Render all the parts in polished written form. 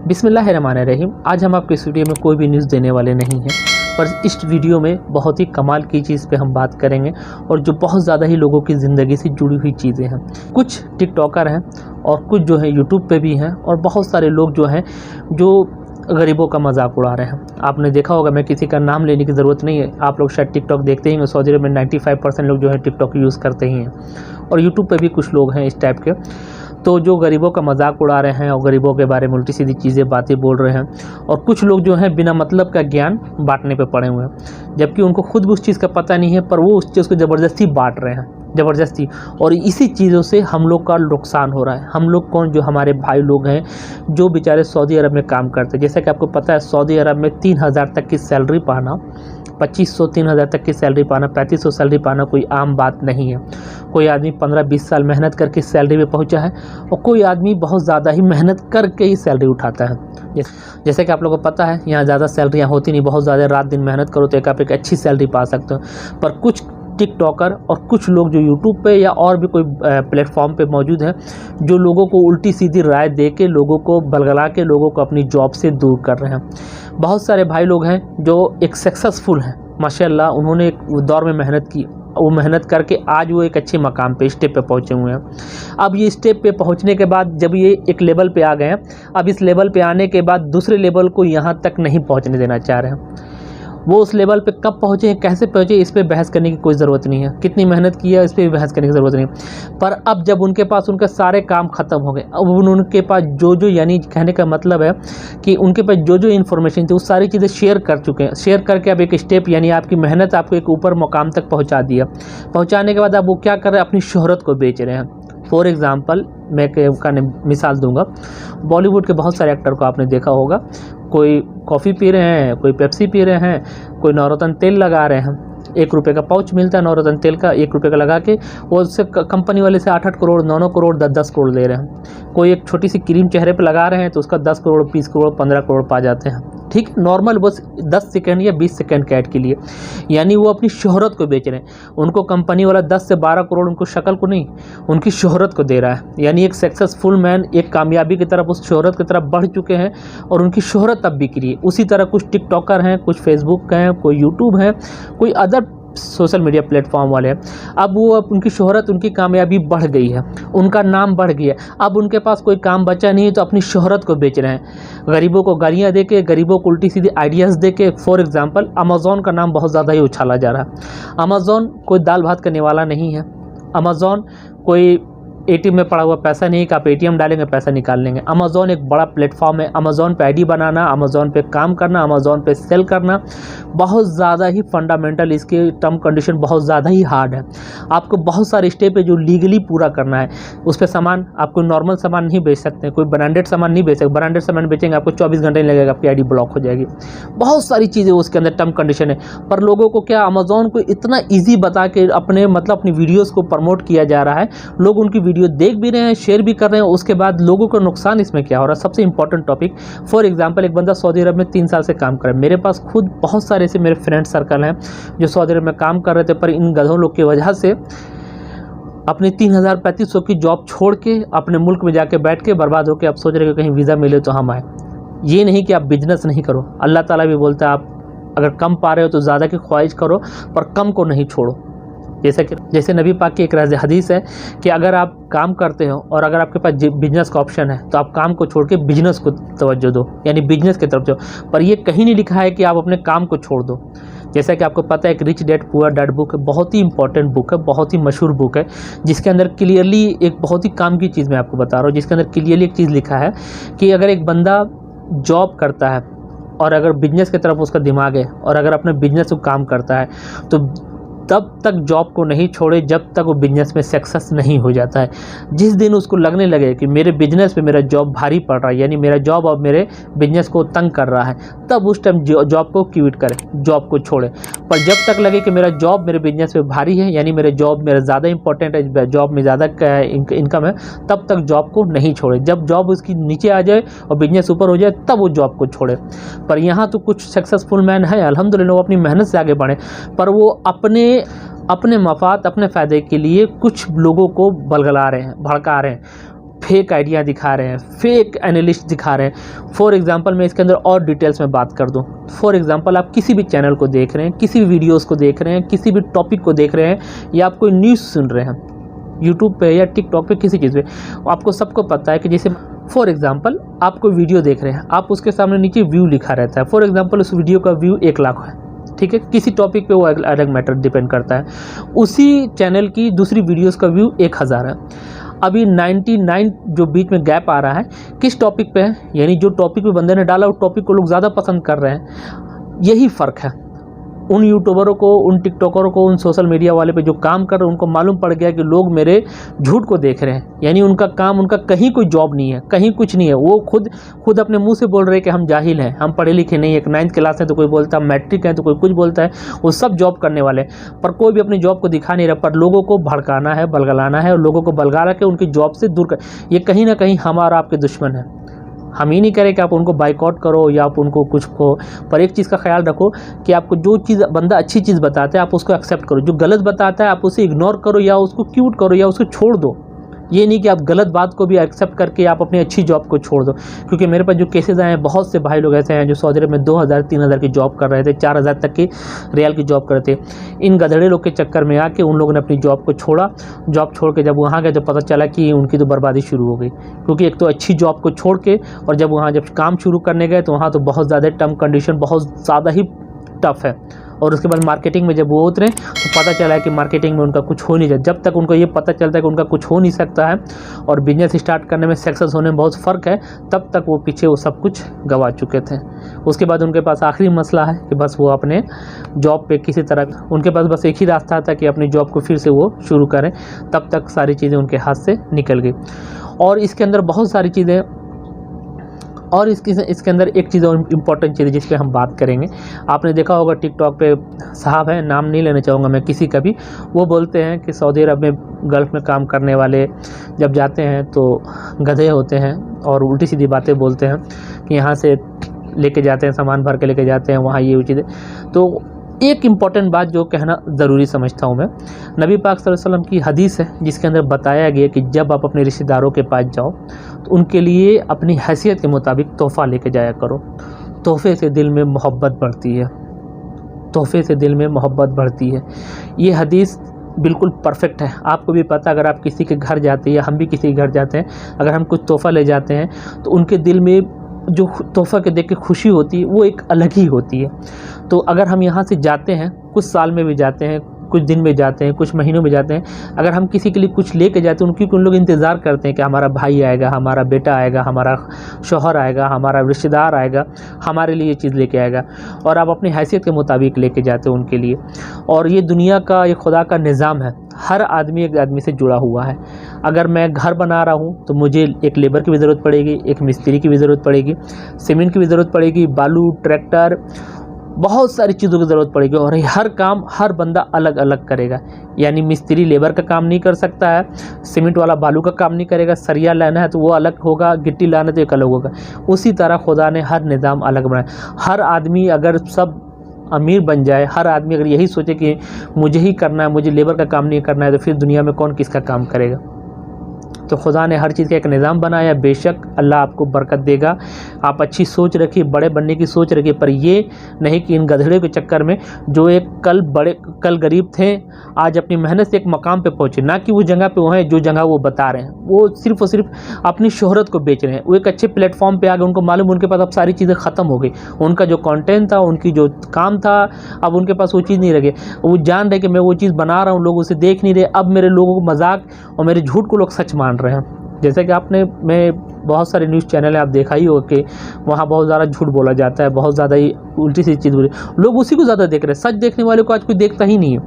बिस्मिल्लाहिर्रहमानिर्रहीम। आज हम आपको इस वीडियो में कोई भी न्यूज़ देने वाले नहीं हैं, पर इस वीडियो में बहुत ही कमाल की चीज़ पे हम बात करेंगे और जो बहुत ज़्यादा ही लोगों की ज़िंदगी से जुड़ी हुई चीज़ें हैं। कुछ टिकटॉकर हैं और कुछ जो है यूट्यूब पे भी हैं और बहुत सारे लोग जो हैं जो गरीबों का मजाक उड़ा रहे हैं। आपने देखा होगा, मैं किसी का नाम लेने की ज़रूरत नहीं है, आप लोग शायद टिकटॉक देखते ही हैं। सऊदी अरब में 95% लोग जो है टिकटॉक यूज़ करते ही हैं और यूट्यूब पे भी कुछ लोग हैं इस टाइप के, तो जो गरीबों का मजाक उड़ा रहे हैं और गरीबों के बारे में उल्टी सीधी चीज़ें बातें बोल रहे हैं। और कुछ लोग जो हैं बिना मतलब का ज्ञान बांटने पे पड़े हुए हैं, जबकि उनको खुद भी उस चीज़ का पता नहीं है, पर वो उस चीज़ को ज़बरदस्ती बांट रहे हैं, ज़बरदस्ती। और इसी चीज़ों से हम लोग का नुकसान हो रहा है। हम लोग कौन, जो हमारे भाई लोग हैं जो बेचारे सऊदी अरब में काम करते हैं। जैसा कि आपको पता है, सऊदी अरब में 3000 तक की सैलरी पाना, 2500 3000 तक की सैलरी पाना, 3500 सैलरी पाना कोई आम बात नहीं है। कोई आदमी 15-20 साल मेहनत करके सैलरी पे पहुंचा है और कोई आदमी बहुत ज़्यादा ही मेहनत करके ही सैलरी उठाता है। जैसे कि आप लोगों को पता है, यहाँ ज़्यादा सैलरियाँ होती नहीं, बहुत ज़्यादा रात दिन मेहनत करो तो एक अच्छी सैलरी पा सकते हो। पर कुछ टिकटॉकर और कुछ लोग जो यूट्यूब पे या और भी कोई प्लेटफॉर्म पे मौजूद हैं, जो लोगों को उल्टी सीधी राय दे के, लोगों को बलगला के, लोगों को अपनी जॉब से दूर कर रहे हैं। बहुत सारे भाई लोग हैं जो एक सक्सेसफुल हैं, माशाल्लाह, उन्होंने एक दौर में मेहनत की, वो मेहनत करके आज वो एक अच्छे मकाम पे, स्टेप पे पहुँचे हुए हैं। अब ये स्टेप पे पहुँचने के बाद जब ये एक लेवल पे आ गए हैं, अब इस लेवल पे आने के बाद दूसरे लेवल को यहाँ तक नहीं पहुँचने देना चाह रहे हैं। वो उस लेवल पे कब पहुँचे हैं, कैसे पहुँचे, इस पे बहस करने की कोई ज़रूरत नहीं है। कितनी मेहनत की है, इस पे भी बहस करने की ज़रूरत नहीं है। पर अब जब उनके पास उनके सारे काम ख़त्म हो गए, अब उनके पास जो यानी कहने का मतलब है कि उनके पास जो इन्फॉर्मेशन थी वो सारी चीज़ें शेयर कर चुके हैं। शेयर करके अब एक स्टेप, यानी आपकी मेहनत आपको एक ऊपर मुकाम तक पहुँचा दिया। पहुँचाने के बाद अब वो क्या कर रहे हैं, अपनी शोहरत को बेच रहे हैं। फॉर एग्ज़ाम्पल मैं का मिसाल दूंगा, बॉलीवुड के बहुत सारे एक्टर को आपने देखा होगा, कोई कॉफ़ी पी रहे हैं, कोई पेप्सी पी रहे हैं, कोई नवरत्न तेल लगा रहे हैं। 1 रुपये का पाउच मिलता है नवरत्न तेल का, 1 रुपये का लगा के वो उससे कंपनी वाले से 8-8 करोड़, 9-9 करोड़, 10-10 करोड़ ले रहे हैं। कोई एक छोटी सी क्रीम चेहरे पे लगा रहे हैं तो उसका 10 करोड़, 20 करोड़, 15 करोड़ पा जाते हैं। ठीक, नॉर्मल, बस 10 सेकंड या 20 सेकंड के ऐड के लिए। यानी वो अपनी शोहरत को बेच रहे हैं। उनको कंपनी वाला 10 से 12 करोड़ उनको शक्ल को नहीं, उनकी शोहरत को दे रहा है। यानी एक सक्सेसफुल मैन एक कामयाबी की तरफ, उस शोहरत की तरफ बढ़ चुके हैं और उनकी शोहरत अब बिक रही है। उसी तरह कुछ टिकटॉकर हैं, कुछ फेसबुक हैं, कोई यूट्यूब हैं, कोई अदर सोशल मीडिया प्लेटफॉर्म वाले हैं। अब उनकी शोहरत, उनकी कामयाबी बढ़ गई है, उनका नाम बढ़ गया। अब उनके पास कोई काम बचा नहीं है तो अपनी शोहरत को बेच रहे हैं, गरीबों को गालियाँ दे के, गरीबों को उल्टी सीधी आइडियाज़ दे के। फॉर एग्जांपल, अमेज़ॉन का नाम बहुत ज़्यादा ही उछाला जा रहा है। अमेज़ॉन कोई दाल भात करने वाला नहीं है। अमेज़ॉन कोई एटीएम में पड़ा हुआ पैसा नहीं कि आप एटीएम डालेंगे पैसा निकाल लेंगे। अमेज़ॉन एक बड़ा प्लेटफॉर्म है। अमेज़ॉन पे आईडी बनाना, अमेज़ॉन पे काम करना, अमेज़ॉन पे सेल करना बहुत ज़्यादा ही फंडामेंटल, इसके टर्म कंडीशन बहुत ज़्यादा ही हार्ड है। आपको बहुत सारे स्टेप है जो लीगली पूरा करना है। उस पर सामान, आप कोई नॉर्मल सामान नहीं बेच सकते, कोई ब्रांडेड सामान नहीं बेच सकते। ब्रांडेड सामान बेचेंगे आपको 24 घंटे नहीं लगेगा, आपकी आईडी ब्लॉक हो जाएगी। बहुत सारी चीज़ें उसके अंदर टर्म कंडीशन है। पर लोगों को क्या, अमेज़ॉन को इतना ईजी बता के अपनी वीडियोज़ को प्रमोट किया जा रहा है। लोग उनकी वीडियो देख भी रहे हैं, शेयर भी कर रहे हैं। उसके बाद लोगों को नुकसान इसमें क्या हो रहा है, सबसे इंपॉर्टेंट टॉपिक। फॉर एग्जांपल, एक बंदा सऊदी अरब में 3 साल से काम कर रहा है। मेरे पास खुद बहुत सारे ऐसे मेरे फ्रेंड सर्कल हैं जो सऊदी अरब में काम कर रहे थे, पर इन गधों लोग की वजह से अपनी 3000-3500 की जॉब छोड़ के अपने मुल्क में जाके बैठ के बर्बाद होकर अब सोच रहे हो कहीं वीज़ा मिले तो हम आए। ये नहीं कि आप बिजनेस नहीं करो, अल्लाह ताला भी बोलता है आप अगर कम पा रहे हो तो ज़्यादा की ख्वाहिश करो, पर कम को नहीं छोड़ो। जैसे नबी पाक की एक हदीस है कि अगर आप काम करते हो और अगर आपके पास बिजनेस का ऑप्शन है तो आप काम को छोड़ के बिजनेस को तवज्जो दो, यानी बिजनेस की तरफ जाओ। पर ये कहीं नहीं लिखा है कि आप अपने काम को छोड़ दो। जैसा कि आपको पता है, एक rich dad poor dad book है, बहुत ही इंपॉर्टेंट बुक है, बहुत ही मशहूर बुक है, जिसके अंदर क्लियरली एक बहुत ही काम की चीज़ मैं आपको बता रहा हूँ, जिसके अंदर क्लियरली एक चीज़ लिखा है कि अगर एक बंदा जॉब करता है और अगर बिजनेस की तरफ उसका दिमाग है और अगर अपने बिजनेस को काम करता है तो तब तक जॉब को नहीं छोड़े जब तक वो बिजनेस में सक्सेस नहीं हो जाता है। जिस दिन उसको लगने लगे कि मेरे बिजनेस पे मेरा जॉब भारी पड़ रहा है, यानी मेरा जॉब अब मेरे बिजनेस को तंग कर रहा है, तब उस टाइम जॉब को क्विट करें, जॉब को छोड़े। पर जब तक लगे कि मेरा जॉब मेरे बिजनेस पे भारी है, यानी मेरे जॉब मेरा ज़्यादा इंपॉर्टेंट है, जॉब में ज़्यादा इनकम है, तब तक जॉब को नहीं छोड़े। जब जॉब उसकी नीचे आ जाए और बिजनेस ऊपर हो जाए तब वो जॉब को छोड़े। पर यहाँ तो कुछ सक्सेसफुल मैन है अल्हम्दुलिल्लाह, वो अपनी मेहनत से आगे बढ़े, पर वो अपने मफाद, अपने फ़ायदे के लिए कुछ लोगों को बलगला रहे हैं, भड़का रहे हैं। फेक आइडिया दिखा रहे हैं, फेक एनालिस्ट दिखा रहे हैं। फॉर एग्जांपल मैं इसके अंदर और डिटेल्स में बात कर दूं। फॉर एग्जांपल आप किसी भी चैनल को देख रहे हैं, किसी भी वीडियोस को देख रहे हैं, किसी भी टॉपिक को देख रहे हैं, या आप कोई न्यूज़ सुन रहे हैं यूट्यूब पे या टिकटॉक पे, किसी चीज़ पे, आपको सबको पता है कि जैसे फॉर एग्जांपल आप कोई वीडियो देख रहे हैं, आप उसके सामने नीचे व्यू लिखा रहता है। फॉर एग्जांपल उस वीडियो का व्यू 1 लाख है, ठीक है, किसी टॉपिक पे वो अलग मैटर डिपेंड करता है। उसी चैनल की दूसरी वीडियोस का व्यू 1000 है। अभी 99 जो बीच में गैप आ रहा है किस टॉपिक पे है, यानी जो टॉपिक पे बंदे ने डाला उस टॉपिक को लोग ज़्यादा पसंद कर रहे हैं। यही फ़र्क है उन यूट्यूबरों को, उन टिकटॉकरों को, उन सोशल मीडिया वाले पे जो काम कर रहे हैं, उनको मालूम पड़ गया कि लोग मेरे झूठ को देख रहे हैं। यानी उनका काम, उनका कहीं कोई जॉब नहीं है, कहीं कुछ नहीं है। वो खुद अपने मुंह से बोल रहे हैं कि हम जाहिल हैं, हम पढ़े लिखे नहीं है। 9th क्लास है तो कोई बोलता है मैट्रिक है तो कोई कुछ बोलता है। वो सब जॉब करने वाले हैं, पर कोई भी अपनी जॉब को दिखा नहीं रहा। पर लोगों को भड़काना है, बलगलाना है, और लोगों को बलगा के उनकी जॉब से दूर कर, ये कहीं ना कहीं हमारा आपके दुश्मन है। हम ही नहीं करें कि आप उनको बाइकआउट करो या आप उनको कुछ को, पर एक चीज़ का ख्याल रखो कि आपको जो चीज़ बंदा अच्छी चीज़ बताता है आप उसको एक्सेप्ट करो, जो गलत बताता है आप उसे इग्नोर करो या उसको क्यूट करो या उसको छोड़ दो। ये नहीं कि आप गलत बात को भी एक्सेप्ट करके आप अपनी अच्छी जॉब को छोड़ दो। क्योंकि मेरे पास जो केसेस आए हैं, बहुत से भाई लोग ऐसे हैं जो सऊदी अरब में 2000-3000 की जॉब कर रहे थे, 4000 तक की रियाल की जॉब करते थे। इन गधेड़े लोग के चक्कर में आके उन लोगों ने अपनी जॉब को छोड़ा। जॉब छोड़ के जब वहाँ गए तो पता चला कि उनकी तो बर्बादी शुरू हो गई। क्योंकि एक तो अच्छी जॉब को छोड़ के, और जब वहाँ जब काम शुरू करने गए तो वहाँ तो बहुत ज़्यादा टर्म कंडीशन बहुत ज़्यादा ही टफ है। और उसके बाद मार्केटिंग में जब वो उतरे तो पता चला है कि मार्केटिंग में उनका कुछ हो नहीं जाता। जब तक उनको ये पता चलता है कि उनका कुछ हो नहीं सकता है और बिजनेस स्टार्ट करने में, सक्सेस होने में बहुत फ़र्क है, तब तक वो पीछे वो सब कुछ गंवा चुके थे। उसके बाद उनके पास आखिरी मसला है कि बस वो अपने जॉब पे किसी तरह, उनके पास बस एक ही रास्ता था कि अपनी जॉब को फिर से वो शुरू करें। तब तक सारी चीज़ें उनके हाथ से निकल गई। और इसके अंदर बहुत सारी चीज़ें, और इसके अंदर एक चीज़ और इम्पॉर्टेंट चीज़ है जिस पे हम बात करेंगे। आपने देखा होगा टिकटॉक पे साहब हैं, नाम नहीं लेना चाहूँगा मैं किसी का भी, वो बोलते हैं कि सऊदी अरब में गल्फ़ में काम करने वाले जब जाते हैं तो गधे होते हैं और उल्टी सीधी बातें बोलते हैं कि यहाँ से लेके जाते हैं, सामान भर के लेके जाते हैं, वहाँ ये चीज़ें। तो एक इम्पॉर्टेंट बात जो कहना ज़रूरी समझता हूँ मैं, नबी पाक सल्लल्लाहु अलैहि वसल्लम की हदीस है जिसके अंदर बताया गया कि जब आप अपने रिश्तेदारों के पास जाओ तो उनके लिए अपनी हैसियत के मुताबिक तोहफ़ा लेके जाया करो। तोहफ़े से दिल में मोहब्बत बढ़ती है, तोहफ़े से दिल में मोहब्बत बढ़ती है। ये हदीस बिल्कुल परफेक्ट है। आपको भी पता, अगर आप किसी के घर जाते हैं या हम भी किसी के घर जाते हैं, अगर हम कुछ तोहफ़ा ले जाते हैं तो उनके दिल में जो तोहफ़ा के देख के खुशी होती है वो एक अलग ही होती है। तो अगर हम यहाँ से जाते हैं, कुछ साल में भी जाते हैं, कुछ दिन में जाते हैं, कुछ महीनों में जाते हैं, अगर हम किसी के लिए कुछ लेके जाते हैं, उन लोग इंतज़ार करते हैं कि हमारा भाई आएगा, हमारा बेटा आएगा, हमारा शौहर आएगा, हमारा रिश्तेदार आएगा, हमारे लिए ये चीज़ लेके आएगा। और आप अपनी हैसियत के मुताबिक लेके जाते हो उनके लिए। और ये दुनिया का, ये खुदा का निज़ाम है, हर आदमी एक आदमी से जुड़ा हुआ है। अगर मैं घर बना रहा हूँ तो मुझे एक लेबर की भी ज़रूरत पड़ेगी, एक मिस्त्री की भी ज़रूरत पड़ेगी, सीमेंट की भी ज़रूरत पड़ेगी, बालू, ट्रैक्टर, बहुत सारी चीज़ों की ज़रूरत पड़ेगी। और हर काम हर बंदा अलग अलग करेगा। यानी मिस्त्री लेबर का काम नहीं कर सकता है, सीमेंट वाला बालू का काम नहीं करेगा, सरिया लाना है तो वो अलग होगा, गिट्टी लाना तो एक अलग होगा। उसी तरह खुदा ने हर निज़ाम अलग बनाया। हर आदमी अगर सब अमीर बन जाए, हर आदमी अगर यही सोचे कि मुझे ही करना है, मुझे लेबर का काम नहीं करना है, तो फिर दुनिया में कौन किसका काम करेगा। तो खुदा ने हर चीज़ का एक निज़ाम बनाया। बेशक अल्लाह आपको बरकत देगा। आप अच्छी सोच रखिए, बड़े बनने की सोच रखिए, पर ये नहीं कि इन गधड़े के चक्कर में जो एक कल गरीब थे आज अपनी मेहनत से एक मकाम पे पहुँचे, ना कि वो जगह पे वो हैं जो जगह वो बता रहे हैं। वो सिर्फ़ और सिर्फ अपनी शोहरत को बेच रहे हैं। वो एक अच्छे प्लेटफॉर्म पे आ गए, उनको मालूम उनके पास अब सारी चीज़ें ख़त्म हो गई। उनका जो कंटेंट था, उनकी जो काम था, अब उनके पास वो चीज़ नहीं रहे। वो जान रहे कि मैं वो चीज़ बना रहा हूँ, लोग उसे देख नहीं रहे। अब मेरे लोगों को मजाक और मेरे झूठ को लोग सच मान रहे हैं। जैसे कि मैं बहुत सारे न्यूज़ चैनल है, आप देखा ही हो कि वहाँ बहुत ज़्यादा झूठ बोला जाता है, बहुत ज़्यादा ही उल्टी सी चीज़ बोली, लोग उसी को ज़्यादा देख रहे हैं। सच देखने वाले को आज कोई देखता ही नहीं है।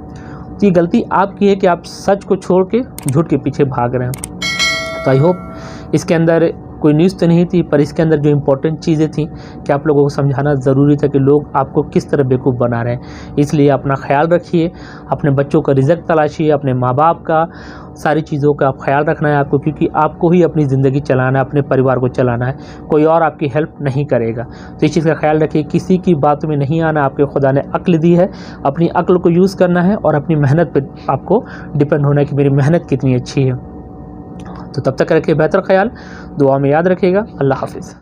तो ये गलती आपकी है कि आप सच को छोड़ के झूठ के पीछे भाग रहे हैं। तो आई होप इसके अंदर कोई न्यूज़ तो नहीं थी, पर इसके अंदर जो इम्पोर्टेंट चीज़ें थी कि आप लोगों को समझाना ज़रूरी था कि लोग आपको किस तरह बेवकूफ़ बना रहे हैं। इसलिए अपना ख्याल रखिए, अपने बच्चों का रिज़्क तलाशिए, अपने माँ बाप का, सारी चीज़ों का आप ख्याल रखना है आपको, क्योंकि आपको ही अपनी ज़िंदगी चलाना है, अपने परिवार को चलाना है, कोई और आपकी हेल्प नहीं करेगा। तो इस चीज़ का ख्याल रखिए, किसी की बातों में नहीं आना। आपके खुदा ने अक्ल दी है, अपनी अक्ल को यूज़ करना है और अपनी मेहनत पर आपको डिपेंड होना है कि मेरी मेहनत कितनी अच्छी है। तो तब तक रखिए बेहतर ख्याल, दुआ में याद रखिएगा। अल्लाह हाफिज़।